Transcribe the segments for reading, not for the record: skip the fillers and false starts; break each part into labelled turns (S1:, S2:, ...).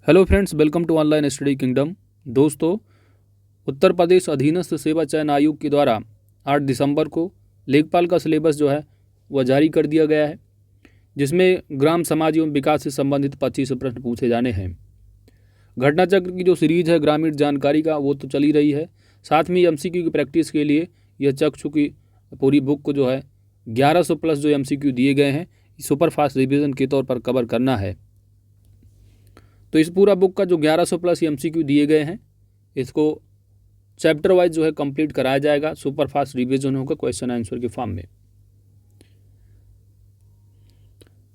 S1: Hello friends, welcome to online study kingdom. दोस्तों, उत्तर प्रदेश अधीनस्थ सेवा चयन आयोग के द्वारा 8 दिसंबर को लेखपाल का सिलेबस जो है वह जारी कर दिया गया है, जिसमें ग्राम समाज एवं विकास से संबंधित 25 प्रश्न पूछे जाने हैं। घटना चक्र की जो सीरीज है ग्रामीण जानकारी का, वो तो चली रही है। साथ में एमसीक्यू की प्रैक्टिस के लिए यह चक्षु की पूरी बुक को जो है 1100 प्लस जो एमसीक्यू दिए गए हैं, सुपर फास्ट रिविजन के तौर पर कवर करना है। तो इस पूरा बुक का जो 1100 प्लस एमसीक्यू दिए गए हैं, इसको चैप्टर वाइज जो है कंप्लीट कराया जाएगा। सुपर फास्ट रिवीजन होगा क्वेश्चन आंसर के फॉर्म में।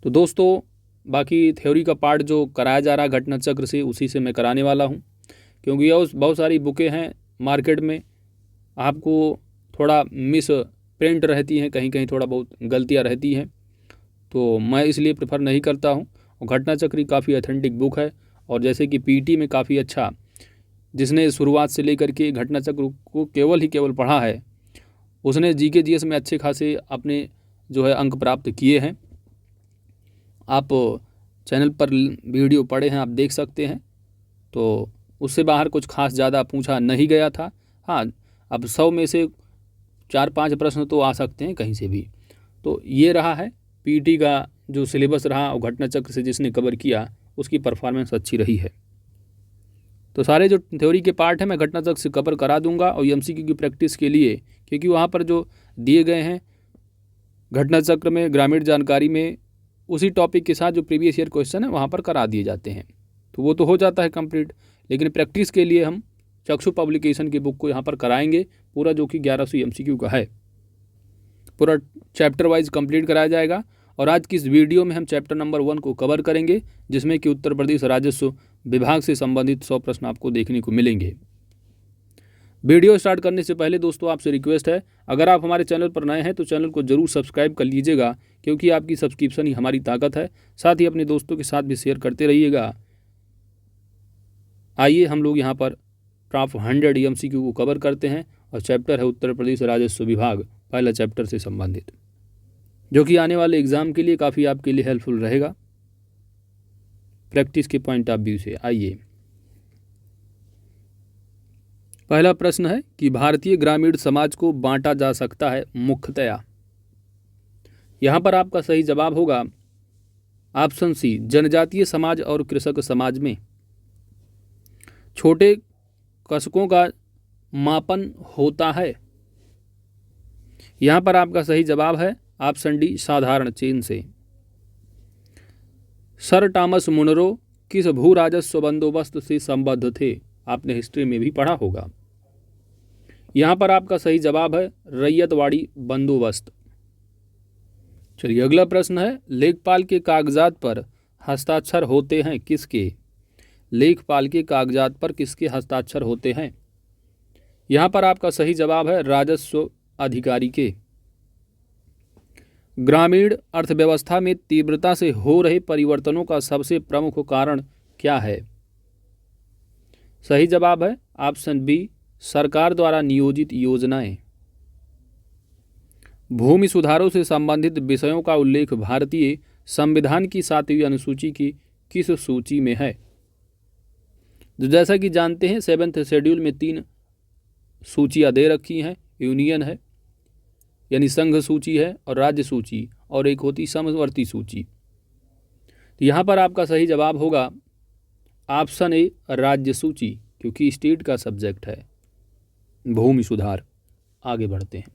S1: तो दोस्तों, बाकी थ्योरी का पार्ट जो कराया जा रहा है घटना चक्र से, उसी से मैं कराने वाला हूं, क्योंकि यह बहुत सारी बुकें हैं मार्केट में, आपको थोड़ा मिस प्रिंट रहती हैं, कहीं कहीं थोड़ा बहुत गलतियां रहती हैं, तो मैं इसलिए प्रेफर नहीं करता हूं। और घटना चक्र काफ़ी ऑथेंटिक बुक है, और जैसे कि पीटी में काफ़ी अच्छा, जिसने शुरुआत से लेकर के घटना चक्र को केवल पढ़ा है, उसने जीके जीएस में अच्छे खासे अपने जो है अंक प्राप्त किए हैं। आप चैनल पर वीडियो पढ़े हैं, आप देख सकते हैं। तो उससे बाहर कुछ खास ज़्यादा पूछा नहीं गया था। हाँ, अब 100 में से 4-5 प्रश्न तो आ सकते हैं कहीं से भी। तो ये रहा है पीटी का जो सिलेबस रहा, और घटना चक्र से जिसने कवर किया उसकी परफॉर्मेंस अच्छी रही है। तो सारे जो थ्योरी के पार्ट हैं मैं घटना चक्र से कवर करा दूंगा, और एमसीक्यू की प्रैक्टिस के लिए, क्योंकि वहाँ पर जो दिए गए हैं घटना चक्र में ग्रामीण जानकारी में, उसी टॉपिक के साथ जो प्रीवियस ईयर क्वेश्चन है वहाँ पर करा दिए जाते हैं, तो वो तो हो जाता है कंप्लीट। लेकिन प्रैक्टिस के लिए हम चक्षु पब्लिकेशन की बुक को यहाँ पर कराएंगे पूरा, जो कि 1100 एमसीक्यू का है। पूरा चैप्टर वाइज कंप्लीट कराया जाएगा। और आज की इस वीडियो में हम चैप्टर नंबर 1 को कवर करेंगे, जिसमें कि उत्तर प्रदेश राजस्व विभाग से संबंधित 100 प्रश्न आपको देखने को मिलेंगे। वीडियो स्टार्ट करने से पहले दोस्तों आपसे रिक्वेस्ट है, अगर आप हमारे चैनल पर नए हैं तो चैनल को जरूर सब्सक्राइब कर लीजिएगा, क्योंकि आपकी सब्सक्रिप्शन ही हमारी ताकत है। साथ ही अपने दोस्तों के साथ भी शेयर करते रहिएगा। आइए हम लोग यहाँ पर टॉप 100 एमसीक्यू को कवर करते हैं, और चैप्टर है उत्तर प्रदेश राजस्व विभाग, पहला चैप्टर से संबंधित, जो कि आने वाले एग्जाम के लिए काफ़ी आपके लिए हेल्पफुल रहेगा प्रैक्टिस के पॉइंट ऑफ व्यू से। आइए, पहला प्रश्न है कि भारतीय ग्रामीण समाज को बांटा जा सकता है मुख्यतया। यहाँ पर आपका सही जवाब होगा ऑप्शन सी, जनजातीय समाज और कृषक समाज में। छोटे कसकों का मापन होता है। यहाँ पर आपका सही जवाब है ऑप्शन डी, साधारण चेन से। सर टॉमस मुनरो किस भू राजस्व बंदोबस्त से संबद्ध थे? आपने हिस्ट्री में भी पढ़ा होगा। यहाँ पर आपका सही जवाब है रैयतवाड़ी बंदोबस्त। चलिए, अगला प्रश्न है, लेखपाल के कागजात पर हस्ताक्षर होते हैं किसके? लेखपाल के कागजात पर किसके हस्ताक्षर होते हैं? यहाँ पर आपका सही जवाब है राजस्व अधिकारी के। ग्रामीण अर्थव्यवस्था में तीव्रता से हो रहे परिवर्तनों का सबसे प्रमुख कारण क्या है? सही जवाब है ऑप्शन बी, सरकार द्वारा नियोजित योजनाएं। भूमि सुधारों से संबंधित विषयों का उल्लेख भारतीय संविधान की 7वीं अनुसूची की किस सूची में है? जैसा कि जानते हैं 7th शेड्यूल में 3 सूचियां दे रखी हैं। यूनियन है, यानी संघ सूची है, और राज्य सूची, और एक होती समवर्ती सूची। तो यहाँ पर आपका सही जवाब होगा ऑप्शन ए, राज्य सूची, क्योंकि स्टेट का सब्जेक्ट है भूमि सुधार। आगे बढ़ते हैं।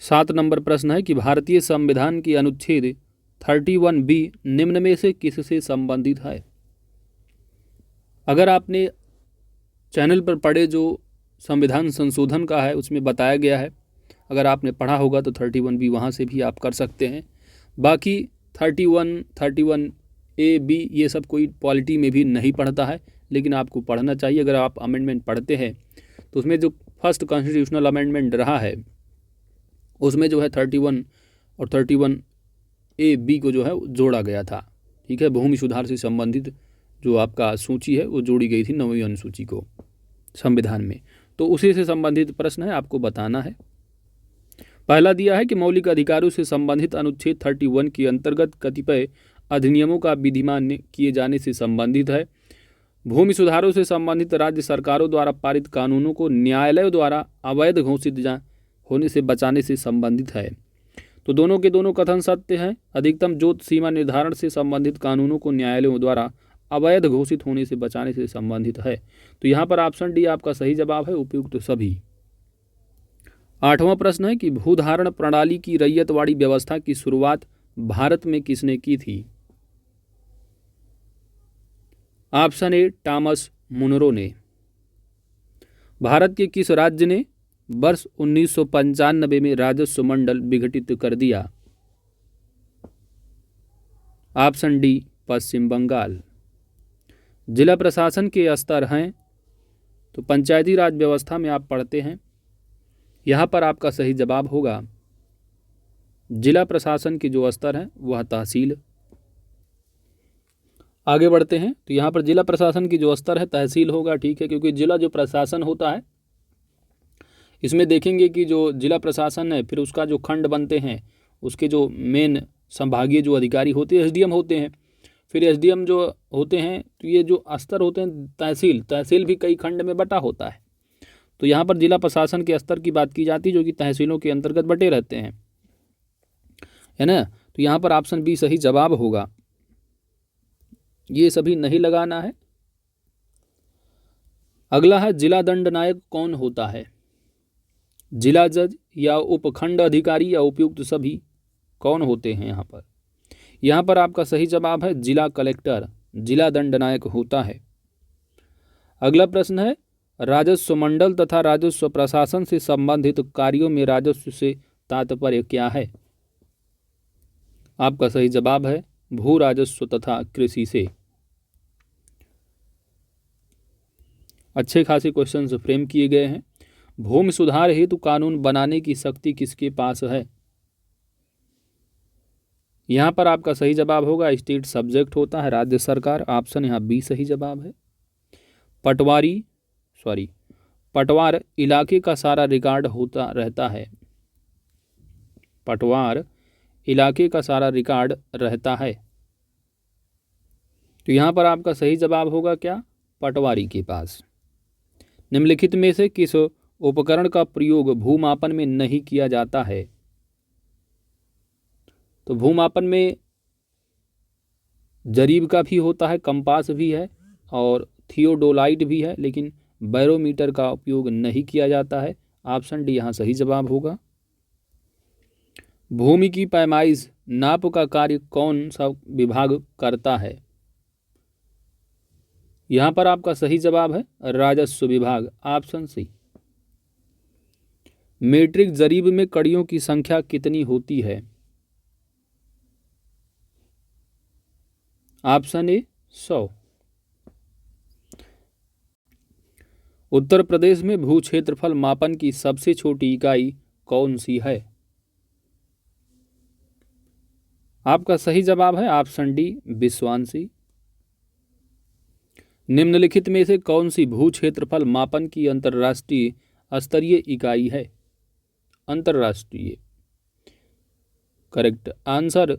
S1: 7 नंबर प्रश्न है कि भारतीय संविधान की अनुच्छेद 31B निम्न में से किससे संबंधित है? अगर आपने चैनल पर पढ़े जो संविधान संशोधन का है, उसमें बताया गया है, अगर आपने पढ़ा होगा तो 31B वहाँ से भी आप कर सकते हैं। बाकी 31, 31A, B ये सब कोई पॉलिटी में भी नहीं पढ़ता है, लेकिन आपको पढ़ना चाहिए। अगर आप अमेंडमेंट पढ़ते हैं तो उसमें जो फर्स्ट कॉन्स्टिट्यूशनल अमेंडमेंट रहा है, उसमें जो है 31 और 31A, B को जो है जोड़ा गया था। ठीक है, भूमि सुधार से संबंधित जो आपका सूची है वो जोड़ी गई थी 9वीं अनुसूची को संविधान में। तो उसी से संबंधित प्रश्न है, आपको बताना है। पहला दिया है कि मौलिक अधिकारों से संबंधित अनुच्छेद 31 के अंतर्गत कतिपय अधिनियमों का विधिमान किए जाने से संबंधित है। भूमि सुधारों से संबंधित राज्य सरकारों द्वारा पारित कानूनों को न्यायालयों द्वारा अवैध घोषित होने से बचाने से संबंधित है। तो दोनों के दोनों कथन सत्य हैं। अधिकतम जोत सीमा निर्धारण से संबंधित कानूनों को न्यायालयों द्वारा अवैध घोषित होने से बचाने से संबंधित है। तो यहाँ पर ऑप्शन डी आपका सही जवाब है, उपयुक्त सभी। 8वां प्रश्न है कि भूधारण प्रणाली की रैयतवाड़ी व्यवस्था की शुरुआत भारत में किसने की थी? ऑप्शन ए टॉमस मुनरो ने। भारत के किस राज्य ने वर्ष 1995 में राजस्व मंडल विघटित कर दिया? ऑप्शन डी पश्चिम बंगाल। जिला प्रशासन के स्तर हैं, तो पंचायती राज व्यवस्था में आप पढ़ते हैं, यहाँ पर आपका सही जवाब होगा जिला प्रशासन के जो स्तर हैं वह तहसील। आगे बढ़ते हैं, तो यहाँ पर जिला प्रशासन की जो स्तर है तहसील होगा, ठीक है, क्योंकि जिला जो प्रशासन होता है इसमें देखेंगे कि जो जिला प्रशासन है फिर उसका जो खंड बनते हैं उसके जो मेन संभागीय जो अधिकारी होते हैं एसडीएम होते हैं, फिर एसडीएम जो होते हैं तो ये जो स्तर होते हैं तहसील भी कई खंड में बटा होता है। तो यहाँ पर जिला प्रशासन के स्तर की बात की जाती है जो कि तहसीलों के अंतर्गत बटे रहते हैं, है ना। तो यहाँ पर ऑप्शन बी सही जवाब होगा, ये सभी नहीं लगाना है। अगला है जिला दंड नायक कौन होता है? जिला जज या उपखंड अधिकारी या उपयुक्त सभी, कौन होते हैं यहाँ पर आपका सही जवाब है जिला कलेक्टर, जिला दंड नायक होता है। अगला प्रश्न है राजस्व मंडल तथा राजस्व प्रशासन से संबंधित कार्यों में राजस्व से तात्पर्य क्या है? आपका सही जवाब है भू राजस्व तथा कृषि से। अच्छे खासे क्वेश्चंस फ्रेम किए गए हैं। भूमि सुधार हेतु कानून बनाने की शक्ति किसके पास है? यहाँ पर आपका सही जवाब होगा स्टेट सब्जेक्ट होता है, राज्य सरकार। ऑप्शन यहाँ बी सही जवाब है। पटवार इलाके का सारा रिकॉर्ड होता रहता है। पटवार इलाके का सारा रिकॉर्ड रहता है। तो यहाँ पर आपका सही जवाब होगा क्या? पटवारी के पास। निम्नलिखित में से किस उपकरण का प्रयोग भूमापन में नहीं किया जाता है? तो भूमापन में जरीब का भी होता है, कंपास भी है और थियोडोलाइट भी है, लेकिन बैरोमीटर का उपयोग नहीं किया जाता है। ऑप्शन डी यहाँ सही जवाब होगा। भूमि की पैमाइश नाप का कार्य कौन सा विभाग करता है? यहाँ पर आपका सही जवाब है राजस्व विभाग। Option C. मीट्रिक जरीब में कड़ियों की संख्या कितनी होती है? Option A 100। उत्तर प्रदेश में भू क्षेत्रफल मापन की सबसे छोटी इकाई कौन सी है? आपका सही जवाब है ऑप्शन डी विश्वांशी। निम्नलिखित में से कौन सी भू क्षेत्रफल मापन की अंतर्राष्ट्रीय स्तरीय इकाई है? अंतर्राष्ट्रीय। Correct answer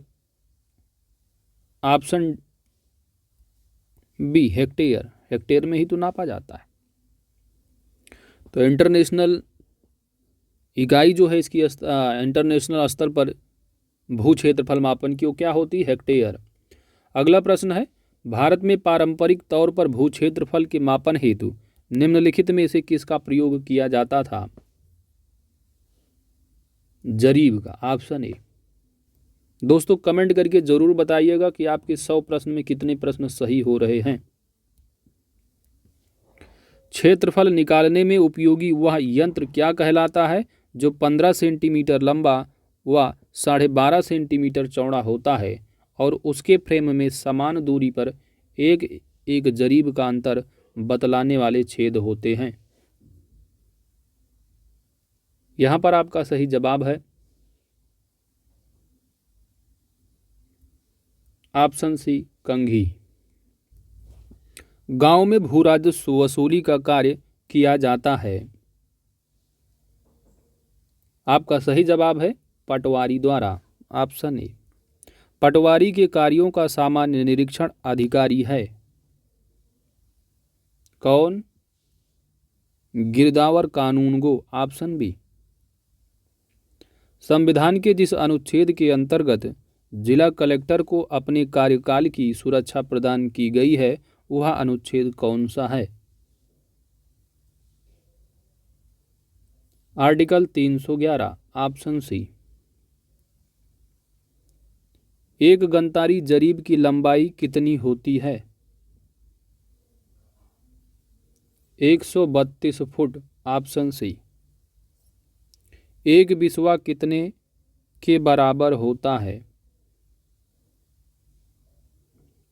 S1: option B hectare. Hectare में ही तो नापा जाता है। तो इंटरनेशनल इकाई जो है इसकी इंटरनेशनल स्तर पर भू क्षेत्रफल मापन की वो क्या होती है? हेक्टेयर। अगला प्रश्न है भारत में पारंपरिक तौर पर भू क्षेत्रफल के मापन हेतु निम्नलिखित में से किसका प्रयोग किया जाता था? जरीब का। Option A. दोस्तों कमेंट करके जरूर बताइएगा कि आपके 100 प्रश्न में कितने प्रश्न सही हो रहे हैं। क्षेत्रफल निकालने में उपयोगी वह यंत्र क्या कहलाता है जो 15 सेंटीमीटर लंबा व 12.5 सेंटीमीटर चौड़ा होता है और उसके फ्रेम में समान दूरी पर एक एक जरीब का अंतर बतलाने वाले छेद होते हैं? यहाँ पर आपका सही जवाब है ऑप्शन सी कंघी। गांव में भू राजस्व वसूली का कार्य किया जाता है। आपका सही जवाब है पटवारी द्वारा। Option A. पटवारी के कार्यों का सामान्य निरीक्षण अधिकारी है कौन? गिरदावर कानूनगो, ऑप्शन बी। संविधान के जिस अनुच्छेद के अंतर्गत जिला कलेक्टर को अपने कार्यकाल की सुरक्षा प्रदान की गई है वह अनुच्छेद कौन सा है? Article 311, option C. एक गंतारी जरीब की लंबाई कितनी होती है? 132 फुट, ऑप्शन सी। एक बिस्वा कितने के बराबर होता है?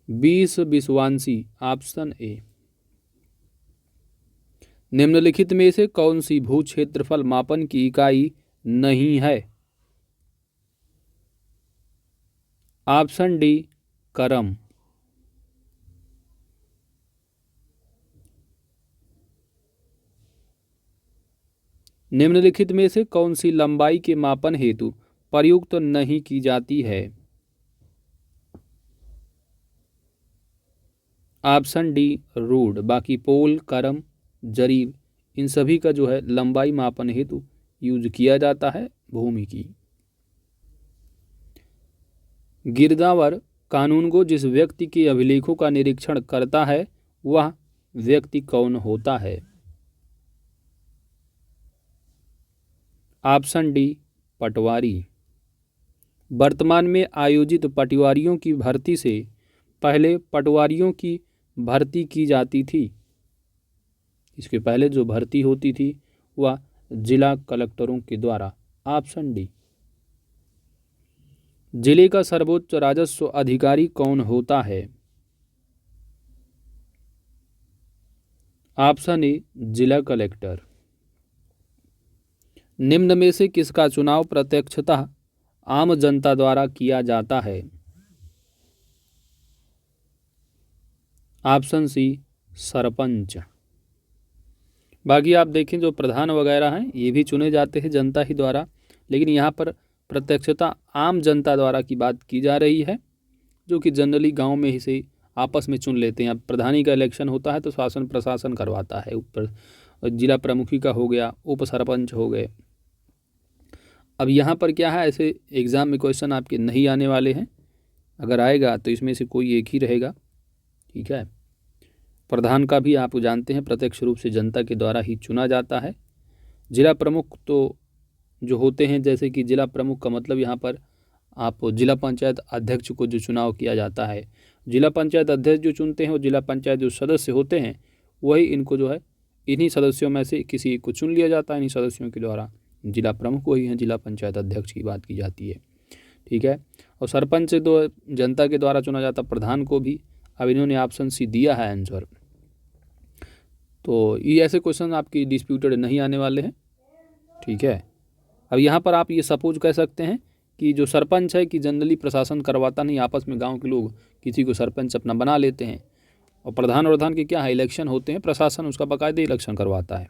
S1: 20 बिस्वांशी, ऑप्शन ए। निम्नलिखित में से कौन सी भू क्षेत्रफल मापन की इकाई नहीं है? ऑप्शन डी, करम। निम्नलिखित में से कौन सी लंबाई के मापन हेतु प्रयुक्त नहीं की जाती है? Option D, rood. बाकी पोल, करम, जरीब इन सभी का जो है लंबाई मापन हेतु यूज किया जाता है भूमि की। गिरदावर कानूनगो जिस व्यक्ति के अभिलेखों का निरीक्षण करता है वह व्यक्ति कौन होता है? ऑप्शन डी, पटवारी। वर्तमान में आयोजित पटवारियों की भर्ती से पहले पटवारियों की भर्ती की जाती थी। इसके पहले जो भर्ती होती थी वह जिला कलेक्टरों के द्वारा। Option D. जिले का सर्वोच्च राजस्व अधिकारी कौन होता है? ऑप्शन ए, जिला कलेक्टर। निम्न में से किसका चुनाव प्रत्यक्षतः आम जनता द्वारा किया जाता है? Option C, sarpanch. बाकी आप देखें जो प्रधान वगैरह हैं ये भी चुने जाते हैं जनता ही द्वारा, लेकिन यहाँ पर प्रत्यक्षता आम जनता द्वारा की बात की जा रही है, जो कि जनरली गांव में ही से आपस में चुन लेते हैं। अब प्रधानी का इलेक्शन होता है तो शासन प्रशासन करवाता है, ऊपर जिला प्रमुखी का हो गया, उप सरपंच हो गए। अब यहाँ पर क्या है, ऐसे एग्ज़ाम में क्वेश्चन आपके नहीं आने वाले हैं, अगर आएगा तो इसमें से कोई एक ही रहेगा। ठीक है, प्रधान का भी आप जानते हैं प्रत्यक्ष रूप से जनता के द्वारा ही चुना जाता है। जिला प्रमुख तो जो होते हैं, जैसे कि जिला प्रमुख का मतलब यहाँ पर आप जिला पंचायत अध्यक्ष को जो चुनाव किया जाता है, जिला पंचायत अध्यक्ष जो चुनते हैं वो जिला पंचायत जो सदस्य होते हैं वही इनको जो है इन्हीं सदस्यों में से किसी एक को चुन लिया जाता है इन्हीं सदस्यों के द्वारा। जिला प्रमुख वही हैं, जिला पंचायत अध्यक्ष की बात की जाती है। ठीक है, और सरपंच से तो जनता के द्वारा चुना जाता, प्रधान को भी। अब इन्होंने ऑप्शन सी दिया है आंसर, तो ये ऐसे क्वेश्चन आपकी डिस्प्यूटेड नहीं आने वाले हैं। ठीक है, अब यहाँ पर आप ये सपोज कह सकते हैं कि जो सरपंच है कि जनरली प्रशासन करवाता नहीं, आपस में गांव के लोग किसी को सरपंच अपना बना लेते हैं, और प्रधान के क्या है इलेक्शन होते हैं, प्रशासन उसका बाकायदे इलेक्शन करवाता है।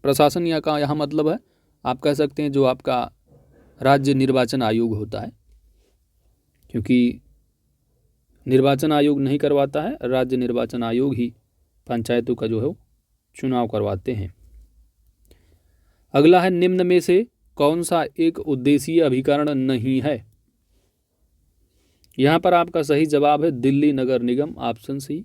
S1: प्रशासन यहाँ मतलब है आप कह सकते हैं जो आपका राज्य निर्वाचन आयोग होता है, क्योंकि निर्वाचन आयोग नहीं करवाता है, राज्य निर्वाचन आयोग ही पंचायतों का जो है चुनाव करवाते हैं। अगला है, निम्न में से कौन सा एक उद्देशीय अभिकरण नहीं है? यहाँ पर आपका सही जवाब है दिल्ली नगर निगम, ऑप्शन सी।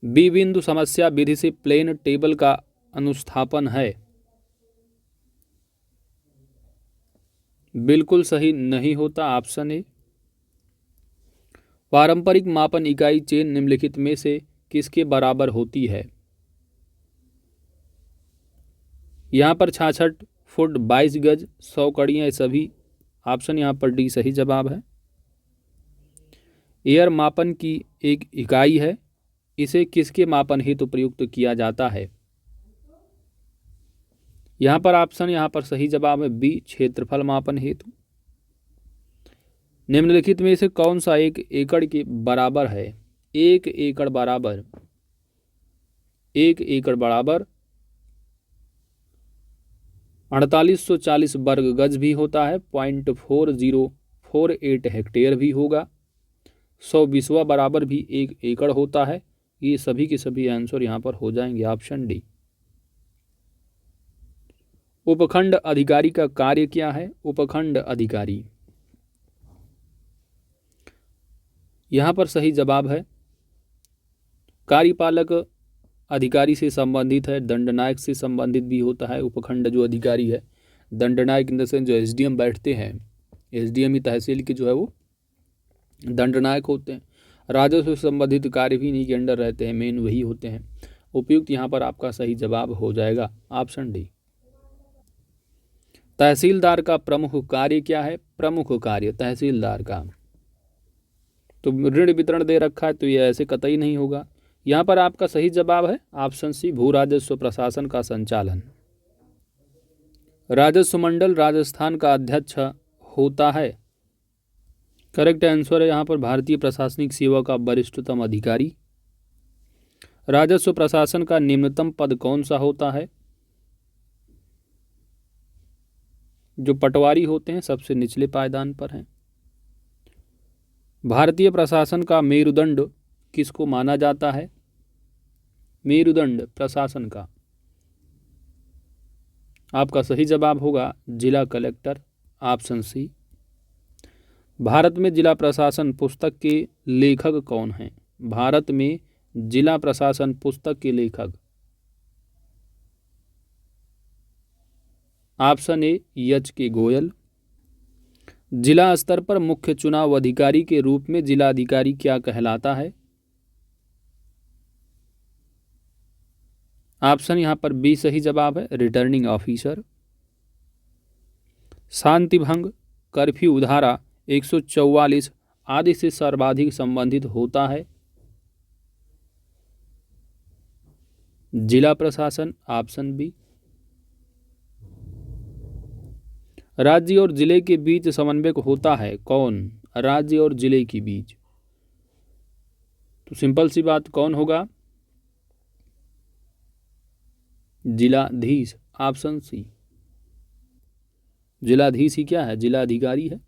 S1: बी बिंदु समस्या विधि से प्लेन टेबल का अनुस्थापन है, बिल्कुल सही नहीं होता, ऑप्शन ए। पारंपरिक मापन इकाई चेन निम्नलिखित में से किसके बराबर होती है? यहाँ पर 66 फुट 22 गज 100 कड़ियाँ सभी, ऑप्शन यहाँ पर डी सही जवाब है। एयर मापन की एक इकाई है, इसे किसके मापन हेतु प्रयुक्त किया जाता है? यहाँ पर ऑप्शन यहाँ पर सही जवाब है बी, क्षेत्रफल मापन हेतु। निम्नलिखित में से कौन सा एक एकड़ के बराबर है? एक एकड़ बराबर, एक एकड़ बराबर 4840 वर्ग गज भी होता है, 0.4048 हेक्टेयर भी होगा, 100 बिस्वा बराबर भी 1 एकड़ होता है। ये सभी के सभी आंसर यहाँ पर हो जाएंगे ऑप्शन डी। उपखंड अधिकारी का कार्य क्या है? उपखंड अधिकारी, यहाँ पर सही जवाब है कार्यपालक अधिकारी से संबंधित है, दंडनायक से संबंधित भी होता है। उपखंड जो अधिकारी है, दंडनायक इन द सेंस जो एसडीएम बैठते हैं, एसडीएम ही तहसील के जो है वो दंडनायक होते हैं। राजस्व से संबंधित कार्य भी इन्हीं के अंडर रहते हैं, मेन वही होते हैं। उपयुक्त यहाँ पर आपका सही जवाब हो जाएगा ऑप्शन डी। तहसीलदार का प्रमुख कार्य क्या है? प्रमुख कार्य तहसीलदार का, तो ऋण वितरण दे रखा है तो ये ऐसे कतई नहीं होगा। यहाँ पर आपका सही जवाब है ऑप्शन सी, भू राजस्व प्रशासन का संचालन। राजस्व मंडल राजस्थान का अध्यक्ष होता है। करेक्ट आंसर है यहाँ पर भारतीय प्रशासनिक सेवा का वरिष्ठतम अधिकारी। राजस्व प्रशासन का निम्नतम पद कौन सा होता है? जो पटवारी होते हैं सबसे निचले पायदान पर हैं। भारतीय प्रशासन का मेरुदंड किसको माना जाता है? मेरुदंड प्रशासन का आपका सही जवाब होगा जिला कलेक्टर, ऑप्शन सी। भारत में जिला प्रशासन पुस्तक के लेखक कौन हैं? भारत में जिला प्रशासन पुस्तक के लेखक, ऑप्शन ए एच के गोयल। जिला स्तर पर मुख्य चुनाव अधिकारी के रूप में जिलाधिकारी क्या कहलाता है? ऑप्शन यहां पर बी सही जवाब है, रिटर्निंग ऑफिसर। शांति भंग, कर्फ्यू धारा 144 आदि से सर्वाधिक संबंधित होता है जिला प्रशासन, ऑप्शन बी। राज्य और जिले के बीच समन्वयक होता है कौन? राज्य और जिले के बीच, तो सिंपल सी बात कौन होगा? जिलाधीश, ऑप्शन सी। जिलाधीश ही क्या है? जिलाधिकारी है,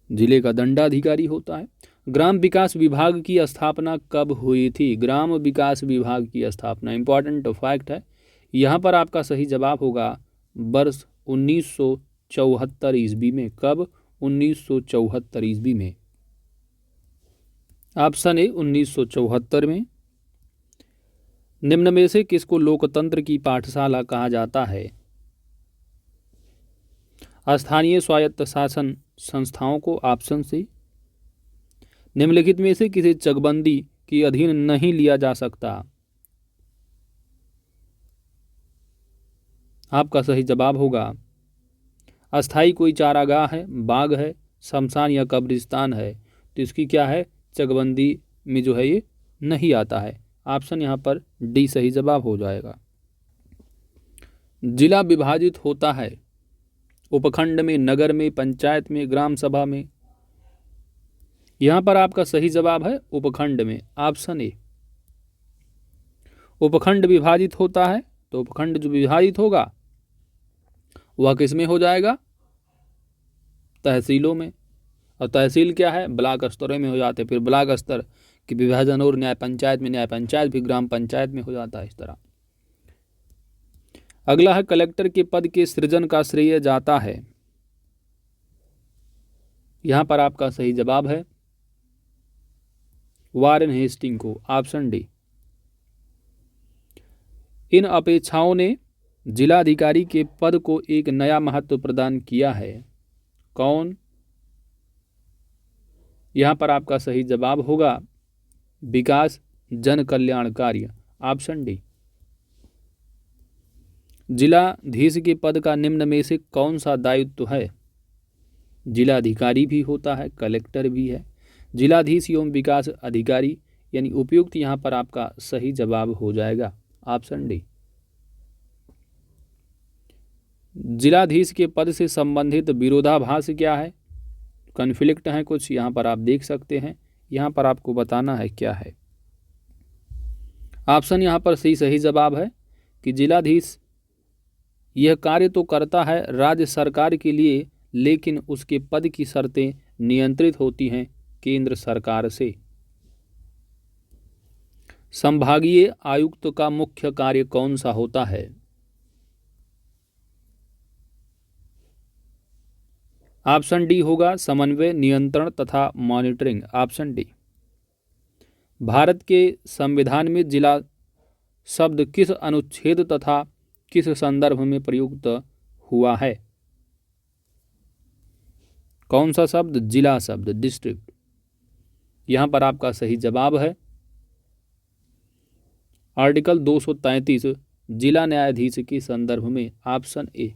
S1: जिले का दंडाधिकारी होता है। ग्राम विकास विभाग की स्थापना कब हुई थी? ग्राम विकास विभाग की स्थापना इंपॉर्टेंट फैक्ट है। यहाँ पर आपका सही जवाब होगा वर्ष 1974 ईस्वी में। कब? 1974 ईस्वी में, ऑप्शन ए 1974 में। निम्न में से किसको लोकतंत्र की पाठशाला कहा जाता है? स्थानीय स्वायत्त शासन संस्थाओं को, ऑप्शन सी। निम्नलिखित में से किसी चकबंदी के अधीन नहीं लिया जा सकता? आपका सही जवाब होगा अस्थाई कोई चारागाह है, बाग है, शमशान या कब्रिस्तान है, तो इसकी क्या है? चकबंदी में जो है ये नहीं आता है। ऑप्शन यहाँ पर डी सही जवाब हो जाएगा। जिला विभाजित होता है उपखंड में, नगर में, पंचायत में, ग्राम सभा में। यहाँ पर आपका सही जवाब है उपखंड में, ऑप्शन ए। उपखंड विभाजित होता है तो उपखंड जो विभाजित होगा वह किस में हो जाएगा? तहसीलों में। और तहसील क्या है? ब्लॉक स्तरों में हो जाते हैं। फिर ब्लॉक स्तर की विभाजन और न्याय पंचायत में, न्याय पंचायत भी ग्राम पंचायत में हो जाता है इस तरह। अगला है कलेक्टर के पद के सृजन का श्रेय जाता है। यहां पर आपका सही जवाब है वारेन हेस्टिंग को, ऑप्शन डी। इन अपेक्षाओं ने जिलाधिकारी के पद को एक नया महत्व प्रदान किया है। कौन? यहां पर आपका सही जवाब होगा विकास जन कल्याण कार्य, ऑप्शन डी। जिलाधीश के पद का निम्न में से कौन सा दायित्व है? जिलाधिकारी भी होता है, कलेक्टर भी है, जिलाधीश एवं विकास अधिकारी, यानी उपयुक्त यहाँ पर आपका सही जवाब हो जाएगा ऑप्शन डी। जिलाधीश के पद से संबंधित विरोधाभास क्या है? कन्फ्लिक्ट है कुछ, यहाँ पर आप देख सकते हैं। यहाँ पर आपको बताना है क्या है। ऑप्शन यहाँ पर सही जवाब है कि जिलाधीश यह कार्य तो करता है राज्य सरकार के लिए, लेकिन उसके पद की शर्तें नियंत्रित होती हैं केंद्र सरकार से। संभागीय आयुक्त का मुख्य कार्य कौन सा होता है? ऑप्शन डी होगा समन्वय, नियंत्रण तथा मॉनिटरिंग। Option D. भारत के संविधान में जिला शब्द किस अनुच्छेद तथा किस संदर्भ में प्रयुक्त हुआ है? कौन सा शब्द? जिला शब्द, डिस्ट्रिक्ट। यहां पर आपका सही जवाब है आर्टिकल 233 जिला न्यायाधीश के संदर्भ में। Option A.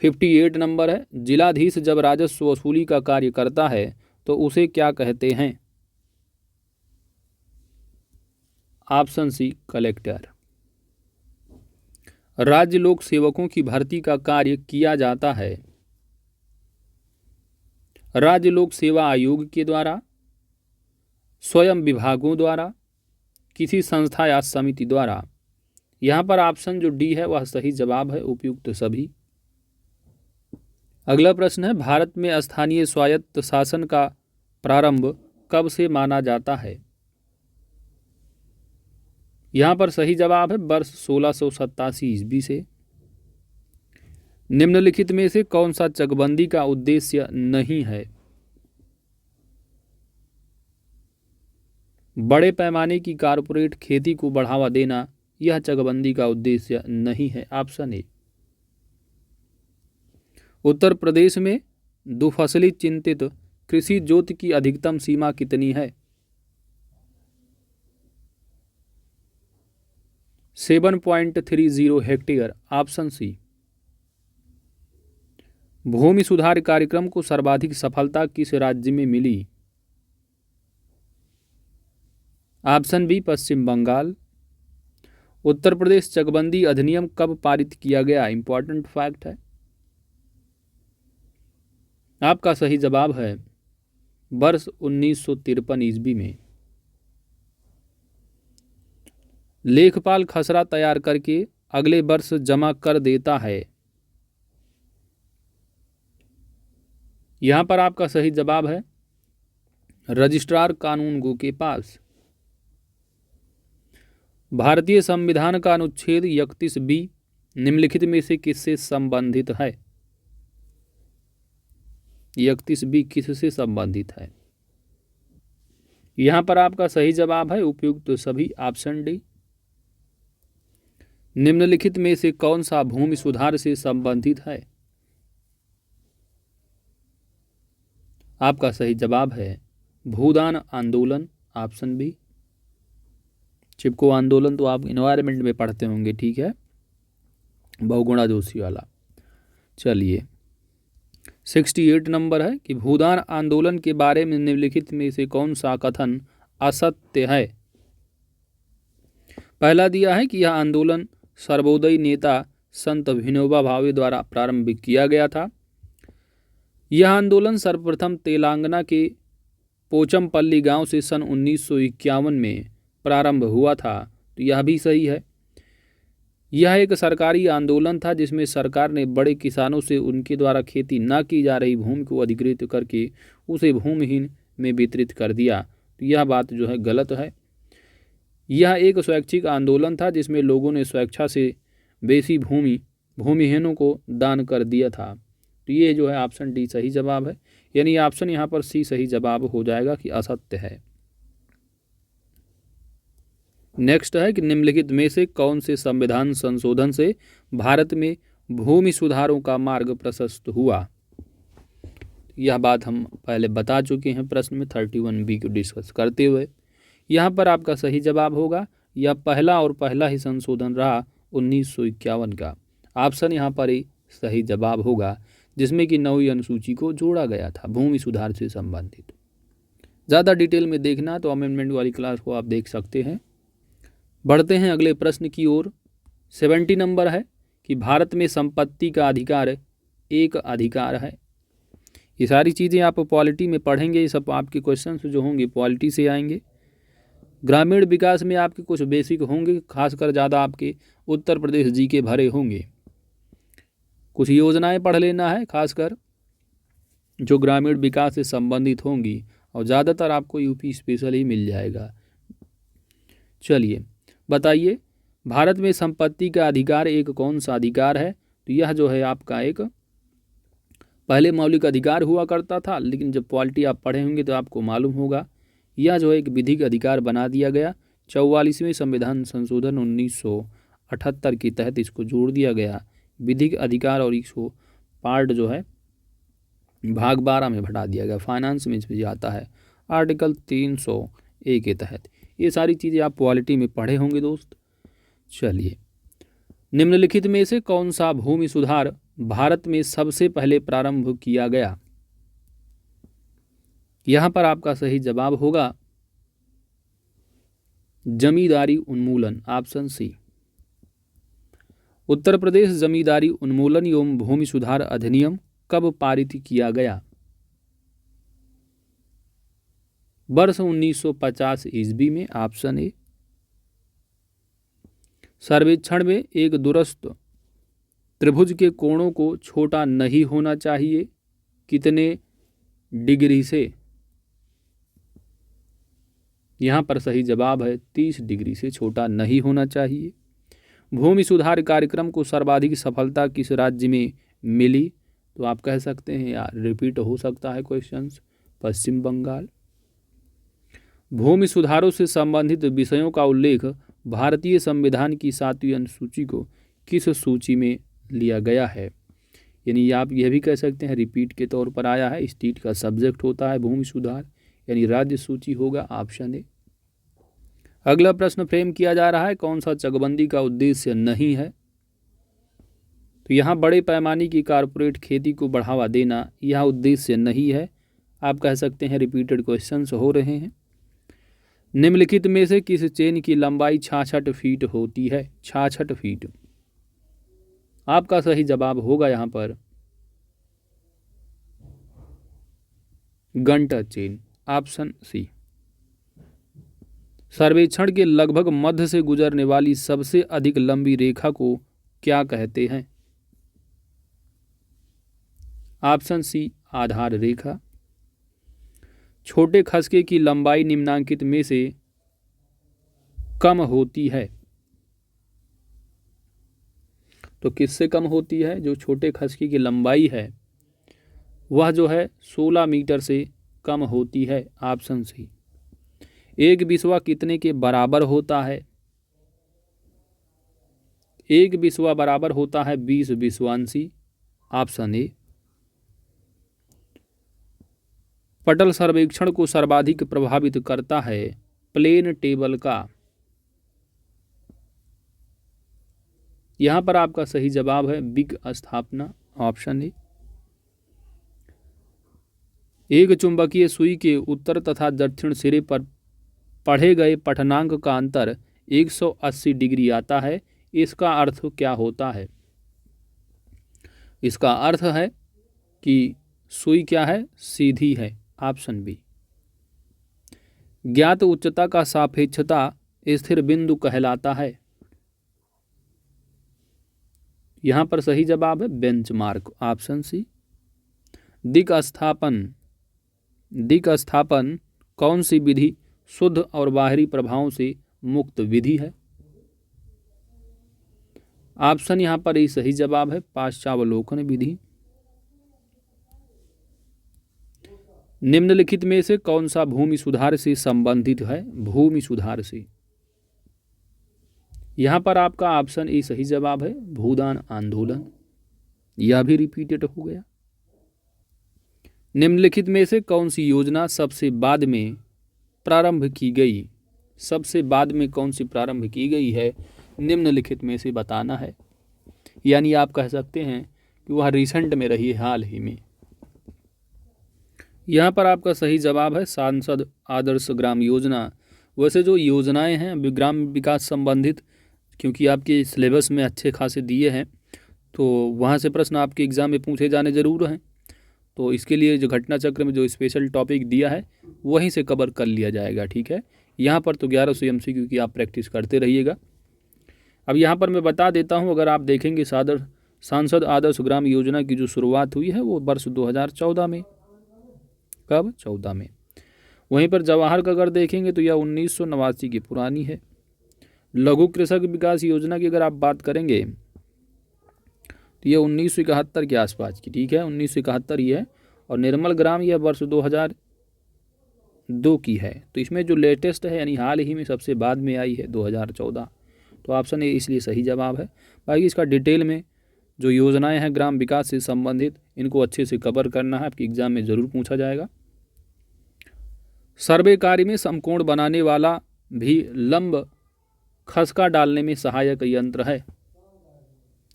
S1: 58 नंबर है, जिलाधीश जब राजस्व वसूली का कार्य करता है तो उसे क्या कहते हैं? Option C, collector. राज्य लोक सेवकों की भर्ती का कार्य किया जाता है राज्य लोक सेवा आयोग के द्वारा, स्वयं विभागों द्वारा, किसी संस्था या समिति द्वारा। यहां पर ऑप्शन जो डी है वह सही जवाब है, उपयुक्त सभी। अगला प्रश्न है, भारत में स्थानीय स्वायत्त शासन का प्रारंभ कब से माना जाता है? यहां पर सही जवाब है वर्ष 1687 ईस्वी से। निम्नलिखित में से कौन सा चकबंदी का उद्देश्य नहीं है? बड़े पैमाने की कारपोरेट खेती को बढ़ावा देना यह चकबंदी का उद्देश्य नहीं है। Option A. उत्तर प्रदेश में दुफसली चिंतित कृषि जोत की अधिकतम सीमा कितनी है? 7.30 हेक्टेयर। Option C. भूमि सुधार कार्यक्रम को सर्वाधिक सफलता किस राज्य में मिली? ऑप्शन बी, पश्चिम बंगाल। उत्तर प्रदेश चकबंदी अधिनियम कब पारित किया गया? इंपॉर्टेंट फैक्ट है। आपका सही जवाब है वर्ष 1953 ईस्वी में। लेखपाल खसरा तैयार करके अगले वर्ष जमा कर देता है। यहां पर आपका सही जवाब है रजिस्ट्रार कानूनगो के पास। भारतीय संविधान का अनुच्छेद 31B निम्नलिखित में से किससे संबंधित है? 31B किससे संबंधित है? यहां पर आपका सही जवाब है उपयुक्त सभी। Option D. निम्नलिखित में से कौन सा भूमि सुधार से संबंधित है? आपका सही जवाब है भूदान आंदोलन। Option B. चिपको आंदोलन तो आप एनवायरनमेंट में पढ़ते होंगे, ठीक है, बहुगुणा जोशी वाला। चलिए 68 नंबर है कि भूदान आंदोलन के बारे में निम्नलिखित में से कौन सा कथन असत्य है? पहला दिया है कि यह आंदोलन सर्वोदयी नेता संत विनोबा भावे द्वारा प्रारंभ किया गया था। यह आंदोलन सर्वप्रथम तेलंगाना के पोचमपल्ली गांव से सन 1951 में प्रारंभ हुआ था, तो यह भी सही है। यह एक सरकारी आंदोलन था जिसमें सरकार ने बड़े किसानों से उनके द्वारा खेती न की जा रही भूमि को अधिकृत करके उसे भूमिहीन में वितरित कर दिया, तो यह बात जो है गलत है। यह एक स्वैच्छिक आंदोलन था जिसमें लोगों ने स्वेच्छा से बेसी भूमिहीनों को दान कर दिया था, तो ये जो है ऑप्शन डी सही जवाब है। यानी ऑप्शन यहाँ पर सी सही जवाब हो जाएगा कि असत्य है। नेक्स्ट है कि निम्नलिखित में से कौन से संविधान संशोधन से भारत में भूमि सुधारों का मार्ग प्रशस्त हुआ? यह बात हम पहले बता चुके हैं प्रश्न में 31B को डिस्कस करते हुए। यहाँ पर आपका सही जवाब होगा यह पहला ही संशोधन रहा 1951 का। ऑप्शन यहाँ पर ही सही जवाब होगा जिसमें कि 9वीं अनुसूची को जोड़ा गया था भूमि सुधार से संबंधित। ज़्यादा डिटेल में देखना तो अमेंडमेंट वाली क्लास को आप देख सकते हैं। बढ़ते हैं अगले प्रश्न की ओर। 70 नंबर है कि भारत में संपत्ति का अधिकार एक अधिकार है। ये सारी चीज़ें आप पॉलिटी में पढ़ेंगे, ये सब आपके क्वेश्चन जो होंगे पॉलिटी से आएंगे। ग्रामीण विकास में आपके कुछ बेसिक होंगे, खासकर ज़्यादा आपके उत्तर प्रदेश जी के भरे होंगे। कुछ योजनाएं पढ़ लेना है खासकर जो ग्रामीण विकास से संबंधित होंगी, और ज़्यादातर आपको यूपी स्पेशल ही मिल जाएगा। चलिए बताइए, भारत में संपत्ति का अधिकार एक कौन सा अधिकार है? तो यह जो है आपका एक पहले मौलिक अधिकार हुआ करता था, लेकिन जब पॉलिटी आप पढ़े होंगे तो आपको मालूम होगा, यह जो है एक विधिक अधिकार बना दिया गया। 44वें संविधान संशोधन 1978 के तहत इसको जोड़ दिया गया विधिक अधिकार, और इसको पार्ट जो है भाग 12 में बढ़ा दिया गया। फाइनेंस में भी आता है आर्टिकल 300A के तहत। ये सारी चीज़ें आप पॉलिटी में पढ़े होंगे दोस्त। चलिए, निम्नलिखित में से कौन सा भूमि सुधार भारत में सबसे पहले प्रारंभ किया गया? यहां पर आपका सही जवाब होगा जमींदारी उन्मूलन, ऑप्शन सी। उत्तर प्रदेश जमींदारी उन्मूलन एवं भूमि सुधार अधिनियम कब पारित किया गया? वर्ष 1950 ईस्वी में, ऑप्शन ए। सर्वेक्षण में एक दुरस्त त्रिभुज के कोणों को छोटा नहीं होना चाहिए, कितने डिग्री से? यहां पर सही जवाब है 30 डिग्री से छोटा नहीं होना चाहिए। भूमि सुधार कार्यक्रम को सर्वाधिक सफलता किस राज्य में मिली? तो आप कह सकते हैं यार रिपीट हो सकता है क्वेश्चंस, पश्चिम बंगाल। भूमि सुधारों से संबंधित विषयों का उल्लेख भारतीय संविधान की 7वीं अनुसूची को किस सूची में लिया गया है? यानी आप यह भी कह सकते हैं रिपीट के तौर पर आया है। स्टेट का सब्जेक्ट होता है भूमि सुधार, यानी राज्य सूची होगा, ऑप्शन ए। अगला प्रश्न फ्रेम किया जा रहा है, कौन सा चकबंदी का उद्देश्य नहीं है? तो यहाँ बड़े पैमाने की कारपोरेट खेती को बढ़ावा देना यह उद्देश्य नहीं है। आप कह सकते हैं रिपीटेड क्वेश्चंस हो रहे हैं। निम्नलिखित में से किस चेन की लंबाई 66 फीट होती है? 66 फीट। आपका सही जवाब होगा यहाँ पर गंटर चेन, ऑप्शन सी। सर्वेक्षण के लगभग मध्य से गुजरने वाली सबसे अधिक लंबी रेखा को क्या कहते हैं? ऑप्शन सी, आधार रेखा। छोटे खसके की लंबाई निम्नांकित में से कम होती है, तो किससे कम होती है? जो छोटे खसके की लंबाई है वह जो है 16 मीटर से कम होती है, ऑप्शन सी। एक बिस्वा कितने के बराबर होता है? एक बिस्वा बराबर होता है 20 विश्वांशी, ऑप्शन ए। पटल सर्वेक्षण को सर्वाधिक प्रभावित करता है प्लेन टेबल का। यहां पर आपका सही जवाब है बिग स्थापना, ऑप्शन ए। एक चुंबकीय सुई के उत्तर तथा दक्षिण सिरे पर पढ़े गए पठनांक का अंतर 180 डिग्री आता है, इसका अर्थ क्या होता है? इसका अर्थ है कि सुई क्या है? सीधी है, ऑप्शन बी। ज्ञात उच्चता का सापेक्षता स्थिर बिंदु कहलाता है। यहां पर सही जवाब है बेंचमार्क, ऑप्शन सी। दिक् स्थापन कौन सी विधि शुद्ध और बाहरी प्रभावों से मुक्त विधि है? ऑप्शन यहां पर ही सही जवाब है पाश्चावलोकन विधि। निम्नलिखित में से कौन सा भूमि सुधार से संबंधित है? भूमि सुधार से, यहां पर आपका ऑप्शन ए सही जवाब है भूदान आंदोलन, यह भी रिपीटेड हो गया। निम्नलिखित में से कौन सी योजना सबसे बाद में प्रारंभ की गई? सबसे बाद में कौन सी प्रारंभ की गई है निम्नलिखित में से बताना है। यानी आप कह सकते हैं कि वह रिसेंट में रही है, हाल ही में। यहाँ पर आपका सही जवाब है सांसद आदर्श ग्राम योजना। वैसे जो योजनाएं हैं ग्राम विकास संबंधित, क्योंकि आपके सिलेबस में अच्छे खासे दिए हैं, तो वहाँ से प्रश्न आपके एग्ज़ाम में पूछे जाने ज़रूर हैं। तो इसके लिए जो घटना चक्र में जो स्पेशल टॉपिक दिया है वहीं से कवर कर लिया जाएगा, ठीक है। यहाँ पर तो 1100 MCQ की आप प्रैक्टिस करते रहिएगा। अब यहाँ पर मैं बता देता हूँ, अगर आप देखेंगे सांसद आदर्श ग्राम योजना की जो शुरुआत हुई है वो वर्ष 2014 में। कब? 14 में। वहीं पर जवाहर का अगर देखेंगे तो यह 1989 की पुरानी है। लघु कृषक विकास योजना की अगर आप बात करेंगे तो यह 1971 के आसपास की, ठीक है, 1971 ही है। और निर्मल ग्राम यह वर्ष 2002 की है। तो इसमें जो लेटेस्ट है यानी हाल ही में सबसे बाद में आई है 2014, तो ऑप्शन ए इसलिए सही जवाब है। बाकी इसका डिटेल में जो योजनाएं हैं ग्राम विकास से संबंधित, इनको अच्छे से कवर करना है, आपके एग्जाम में ज़रूर पूछा जाएगा। सर्वे कार्य में समकोण बनाने वाला भी लंब खसका डालने में सहायक यंत्र है।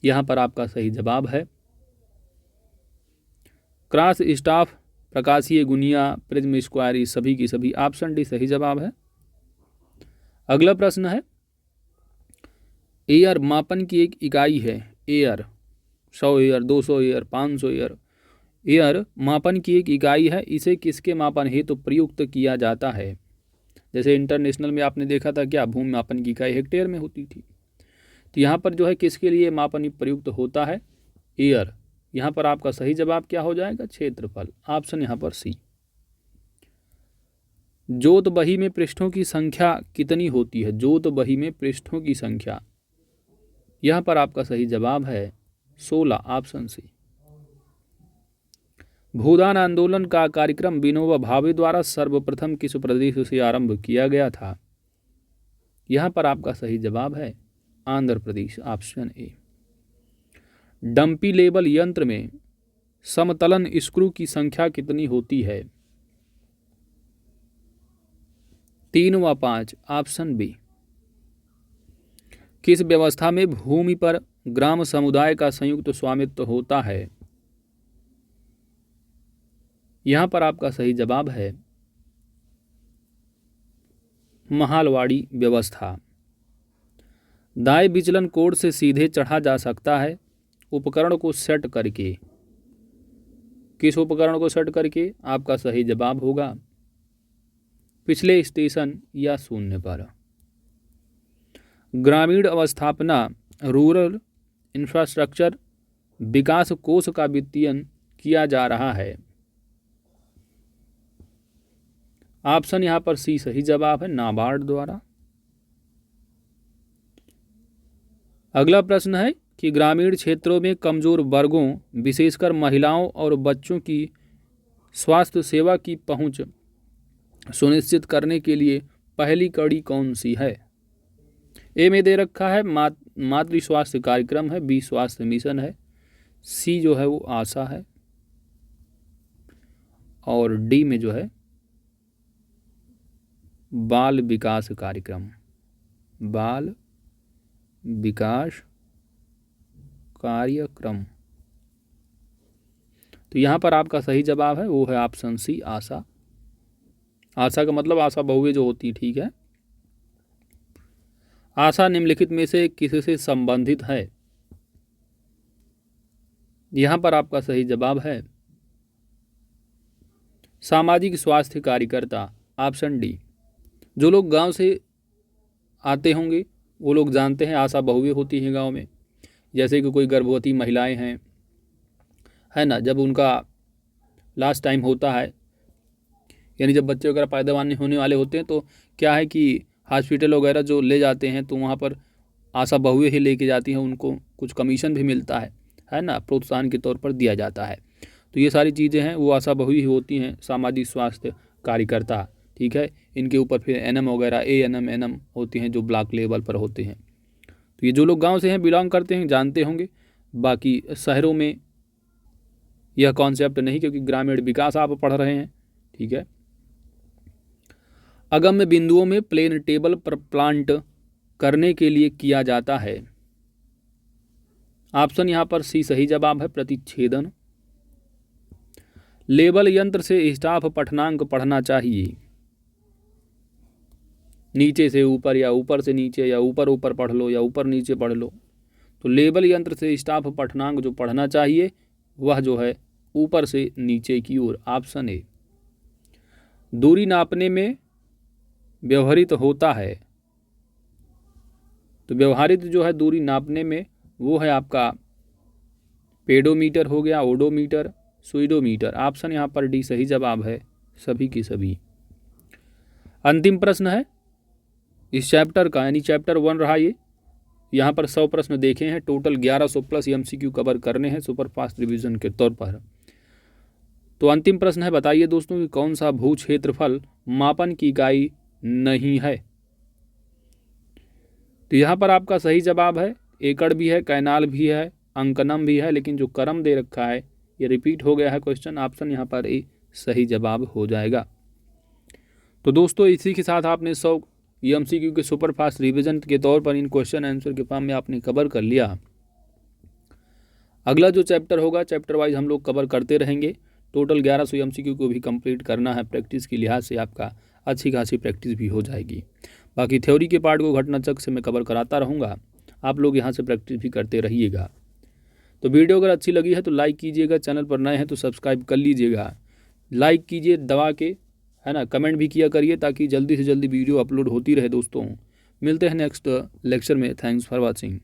S1: यहाँ पर आपका सही जवाब है क्रॉस स्टाफ, प्रकाशीय गुनिया, प्रिज्म स्क्वायर, ये सभी की सभी ऑप्शन डी सही जवाब है। अगला प्रश्न है, एयर मापन की एक इकाई है। Air 100 air, 200 air, 500 air. Air मापन की एक इकाई है, इसे किसके मापन हेतु प्रयुक्त किया जाता है? जैसे इंटरनेशनल में आपने देखा था क्या, भूमि मापन की इकाई हेक्टेयर में होती थी। तो यहाँ पर जो है किसके लिए मापन प्रयुक्त होता है? एयर। यहाँ पर आपका सही जवाब क्या हो जाएगा? क्षेत्रफल। ऑप्शन यहाँ पर सी। जोत बही में पृष्ठों की संख्या कितनी होती है? जोत बही में पृष्ठों की संख्या, यहाँ पर आपका सही जवाब है 16, ऑप्शन सी। भूदान आंदोलन का कार्यक्रम विनोबा भावे द्वारा सर्वप्रथम किस प्रदेश से आरंभ किया गया था? यहाँ पर आपका सही जवाब है Andhra Pradesh, option A. Dumpy label यंत्र में समतलन स्क्रू की संख्या कितनी होती है? 3 व 5, ऑप्शन बी। किस व्यवस्था में भूमि पर ग्राम समुदाय का संयुक्त स्वामित्व होता है? यहाँ पर आपका सही जवाब है महालवाड़ी व्यवस्था। दाएं विचलन कोड से सीधे चढ़ा जा सकता है उपकरण को सेट करके। किस उपकरण को सेट करके? आपका सही जवाब होगा पिछले स्टेशन या शून्य पर। ग्रामीण अवस्थापना रूरल इंफ्रास्ट्रक्चर विकास कोष का वित्तीयन किया जा रहा है। ऑप्शन यहाँ पर सी सही जवाब है, नाबार्ड द्वारा। अगला प्रश्न है कि ग्रामीण क्षेत्रों में कमजोर वर्गों विशेषकर महिलाओं और बच्चों की स्वास्थ्य सेवा की पहुंच सुनिश्चित करने के लिए पहली कड़ी कौन सी है? ए में दे रखा है मातृ स्वास्थ्य कार्यक्रम है, बी स्वास्थ्य मिशन है, सी जो है वो आशा है, और डी में जो है बाल विकास कार्यक्रम, बाल विकास कार्यक्रम। तो यहाँ पर आपका सही जवाब है वो है ऑप्शन सी, आशा। आशा का मतलब आशा बहुएं जो होती है, ठीक है। आशा निम्नलिखित में से किससे संबंधित है? यहाँ पर आपका सही जवाब है सामाजिक स्वास्थ्य कार्यकर्ता, ऑप्शन डी। जो लोग गांव से आते होंगे वो लोग जानते हैं आशा बहुएं होती हैं गांव में। जैसे कि कोई गर्भवती महिलाएं हैं, है ना, जब उनका लास्ट टाइम होता है, यानी जब बच्चे वगैरह पैदा होने वाले होते हैं, तो क्या है कि हॉस्पिटल वगैरह जो ले जाते हैं तो वहाँ पर आशा बहुएं ही लेके जाती हैं, उनको कुछ कमीशन भी मिलता है ना, प्रोत्साहन के तौर पर दिया जाता है। तो ये सारी चीज़ें हैं वो आशा बहुएं ही होती हैं, सामाजिक स्वास्थ्य कार्यकर्ता, ठीक है। इनके ऊपर फिर एनएम वगैरह एएनएम एनएम होती हैं जो ब्लॉक लेवल पर होते हैं। तो ये जो लोग गांव से हैं, बिलोंग करते हैं, जानते होंगे। बाकी शहरों में यह कॉन्सेप्ट नहीं, क्योंकि ग्रामीण विकास आप पढ़ रहे हैं, ठीक है। अगम्य बिंदुओं में प्लेन टेबल पर प्लांट करने के लिए किया जाता है। ऑप्शन यहाँ पर सी सही जवाब है, प्रतिच्छेदन। लेबल यंत्र से स्टाफ पठनांक पढ़ना चाहिए, नीचे से ऊपर या ऊपर से नीचे या ऊपर ऊपर पढ़ लो या ऊपर नीचे पढ़ लो। तो लेबल यंत्र से स्टाफ पठनांक जो पढ़ना चाहिए वह जो है ऊपर से नीचे की ओर, ऑप्शन ए। दूरी नापने में व्यवहारित होता है। तो व्यवहारित जो है दूरी नापने में वो है आपका पेडोमीटर हो गया, ओडोमीटर, स्पीडोमीटर। ऑप्शन यहाँ पर डी सही जवाब है सभी की सभी। अंतिम प्रश्न है इस चैप्टर का, यानी चैप्टर 1 रहा ये। यहाँ पर 100 प्रश्न देखे हैं, टोटल 1100 प्लस MCQ कवर करने हैं सुपरफास्ट रिवीजन के तौर पर। तो अंतिम प्रश्न है, बताइए दोस्तों कि कौन सा भू क्षेत्रफल मापन की इकाई नहीं है। तो यहाँ पर आपका सही जवाब है एकड़ भी है, कैनाल भी है, अंकनम भी है, लेकिन जो क्रम दे रखा है ये रिपीट हो गया है क्वेश्चन। ऑप्शन यहाँ पर ए सही जवाब हो जाएगा। तो दोस्तों इसी के साथ आपने 100 MCQ के सुपरफास्ट रिवीजन के तौर पर इन क्वेश्चन आंसर के फॉर्म में आपने कवर कर लिया। अगला जो चैप्टर होगा चैप्टर वाइज हम लोग कवर करते रहेंगे। टोटल 1100 MCQ को भी कंप्लीट करना है, प्रैक्टिस के लिहाज से आपका अच्छी खासी प्रैक्टिस भी हो जाएगी। बाकी थ्योरी के पार्ट को घटना चक्र से मैं कवर कराता रहूँगा, आप लोग यहाँ से प्रैक्टिस भी करते रहिएगा। तो वीडियो अगर अच्छी लगी है तो लाइक कीजिएगा, चैनल पर नए हैं तो सब्सक्राइब कर लीजिएगा, लाइक कीजिए दबा के, है ना, कमेंट भी किया करिए ताकि जल्दी से जल्दी वीडियो अपलोड होती रहे। दोस्तों मिलते हैं नेक्स्ट लेक्चर में। Thanks for watching.